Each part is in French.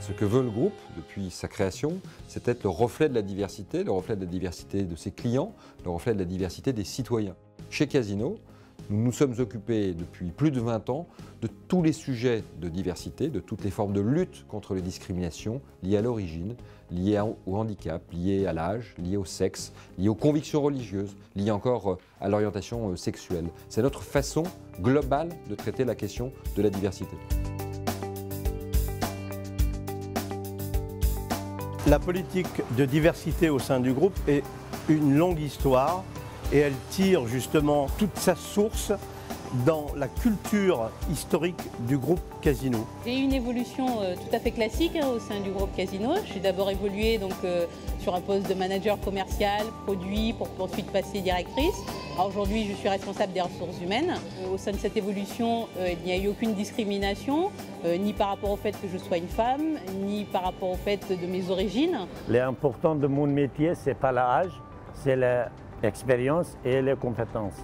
Ce que veut le groupe depuis sa création, c'est être le reflet de la diversité de ses clients, le reflet de la diversité des citoyens. Chez Casino, nous nous sommes occupés depuis plus de 20 ans de tous les sujets de diversité, de toutes les formes de lutte contre les discriminations liées à l'origine, liées au handicap, liées à l'âge, liées au sexe, liées aux convictions religieuses, liées encore à l'orientation sexuelle. C'est notre façon globale de traiter la question de la diversité. La politique de diversité au sein du groupe est une longue histoire et elle tire justement toute sa source dans la culture historique du groupe Casino. J'ai eu une évolution tout à fait classique au sein du groupe Casino. J'ai d'abord évolué sur un poste de manager commercial, produit, pour ensuite passer directrice. Aujourd'hui, je suis responsable des ressources humaines. Au sein de cette évolution, il n'y a eu aucune discrimination, ni par rapport au fait que je sois une femme, ni par rapport au fait de mes origines. L'important de mon métier, ce n'est pas l'âge, c'est l'expérience et les compétences.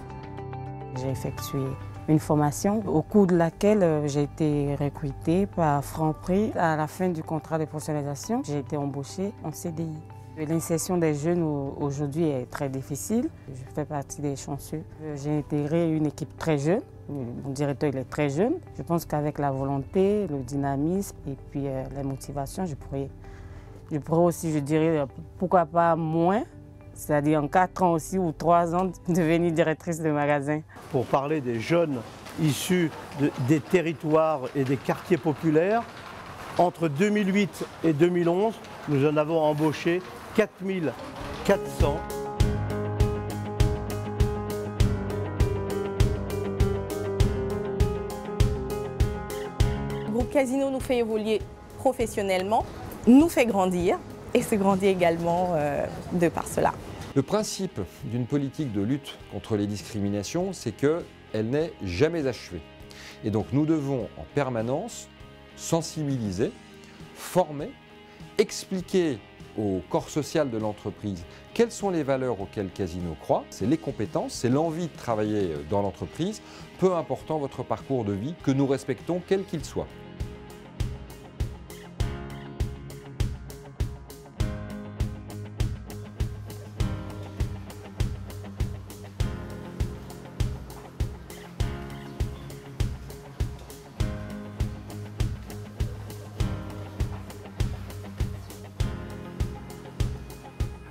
J'ai effectué une formation au cours de laquelle j'ai été recrutée par Franprix. À la fin du contrat de professionnalisation, j'ai été embauchée en CDI. L'insertion des jeunes aujourd'hui est très difficile. Je fais partie des chanceux. J'ai intégré une équipe très jeune. Mon directeur il est très jeune. Je pense qu'avec la volonté, le dynamisme et puis les motivations, je pourrais aussi, je dirais, pourquoi pas moins. C'est-à-dire en 4 ans aussi ou 3 ans, devenir directrice de magasin. Pour parler des jeunes issus des territoires et des quartiers populaires, entre 2008 et 2011, nous en avons embauché 4400. Le groupe Casino nous fait évoluer professionnellement, nous fait grandir et se grandir également de par cela. Le principe d'une politique de lutte contre les discriminations, c'est qu'elle n'est jamais achevée. Et donc nous devons en permanence sensibiliser, former, expliquer au corps social de l'entreprise quelles sont les valeurs auxquelles Casino croit, c'est les compétences, c'est l'envie de travailler dans l'entreprise, peu important votre parcours de vie, que nous respectons quel qu'il soit.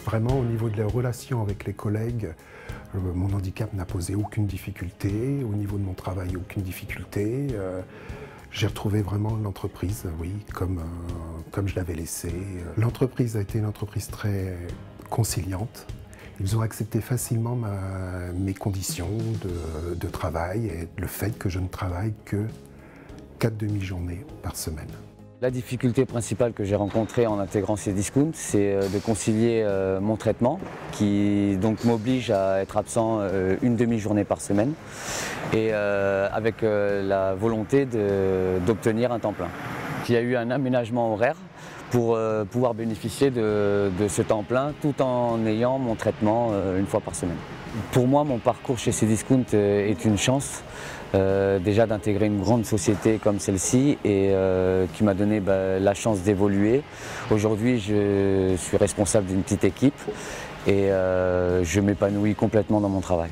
Vraiment, au niveau de la relation avec les collègues, mon handicap n'a posé aucune difficulté. Au niveau de mon travail, aucune difficulté. J'ai retrouvé vraiment l'entreprise, oui, comme je l'avais laissée. L'entreprise a été une entreprise très conciliante. Ils ont accepté facilement mes conditions de travail et le fait que je ne travaille que 4 demi-journées par semaine. La difficulté principale que j'ai rencontrée en intégrant Cdiscount, c'est de concilier mon traitement, qui donc m'oblige à être absent une demi-journée par semaine, et avec la volonté d'obtenir un temps plein. Il y a eu un aménagement horaire pour pouvoir bénéficier de ce temps plein tout en ayant mon traitement une fois par semaine. Pour moi, mon parcours chez Cdiscount est une chance. Déjà d'intégrer une grande société comme celle-ci et qui m'a donné la chance d'évoluer. Aujourd'hui, je suis responsable d'une petite équipe et je m'épanouis complètement dans mon travail.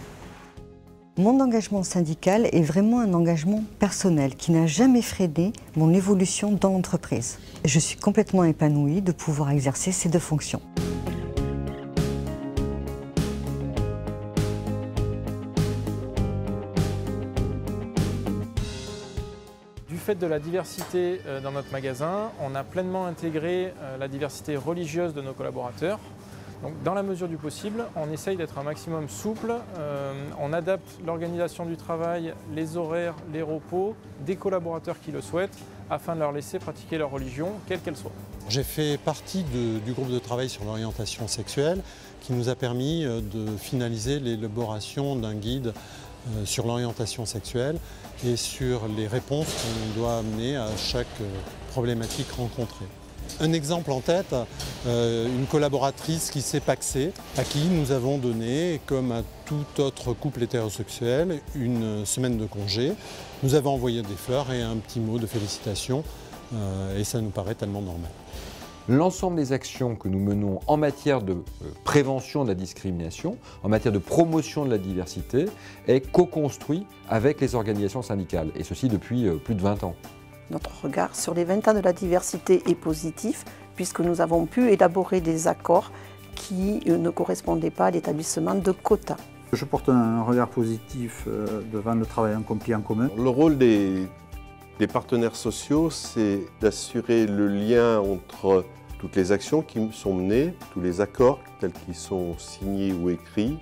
Mon engagement syndical est vraiment un engagement personnel qui n'a jamais freiné mon évolution dans l'entreprise. Je suis complètement épanouie de pouvoir exercer ces 2 fonctions. Du fait de la diversité dans notre magasin, on a pleinement intégré la diversité religieuse de nos collaborateurs. Donc, dans la mesure du possible, on essaye d'être un maximum souple, on adapte l'organisation du travail, les horaires, les repos des collaborateurs qui le souhaitent afin de leur laisser pratiquer leur religion, quelle qu'elle soit. J'ai fait partie du groupe de travail sur l'orientation sexuelle qui nous a permis de finaliser l'élaboration d'un guide sur l'orientation sexuelle et sur les réponses qu'on doit amener à chaque problématique rencontrée. Un exemple en tête, une collaboratrice qui s'est pacsée, à qui nous avons donné, comme à tout autre couple hétérosexuel, une semaine de congé. Nous avons envoyé des fleurs et un petit mot de félicitations et ça nous paraît tellement normal. L'ensemble des actions que nous menons en matière de prévention de la discrimination, en matière de promotion de la diversité, est co-construit avec les organisations syndicales, et ceci depuis plus de 20 ans. Notre regard sur les 20 ans de la diversité est positif, puisque nous avons pu élaborer des accords qui ne correspondaient pas à l'établissement de quotas. Je porte un regard positif devant le travail accompli en commun. Le rôle des partenaires sociaux, c'est d'assurer le lien entre toutes les actions qui sont menées, tous les accords tels qu'ils sont signés ou écrits,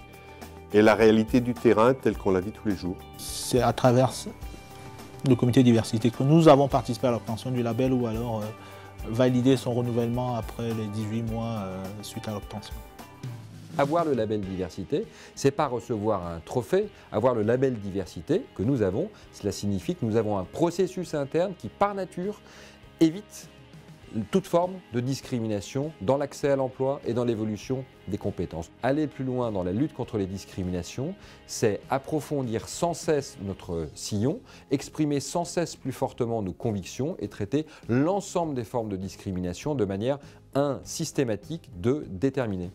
et la réalité du terrain telle qu'on la vit tous les jours. C'est à travers le comité diversité que nous avons participé à l'obtention du label ou alors valider son renouvellement après les 18 mois suite à l'obtention. Avoir le label diversité, c'est pas recevoir un trophée. Avoir le label diversité que nous avons, cela signifie que nous avons un processus interne qui, par nature, évite toute forme de discrimination dans l'accès à l'emploi et dans l'évolution des compétences. Aller plus loin dans la lutte contre les discriminations, c'est approfondir sans cesse notre sillon, exprimer sans cesse plus fortement nos convictions et traiter l'ensemble des formes de discrimination de manière systématique, déterminée.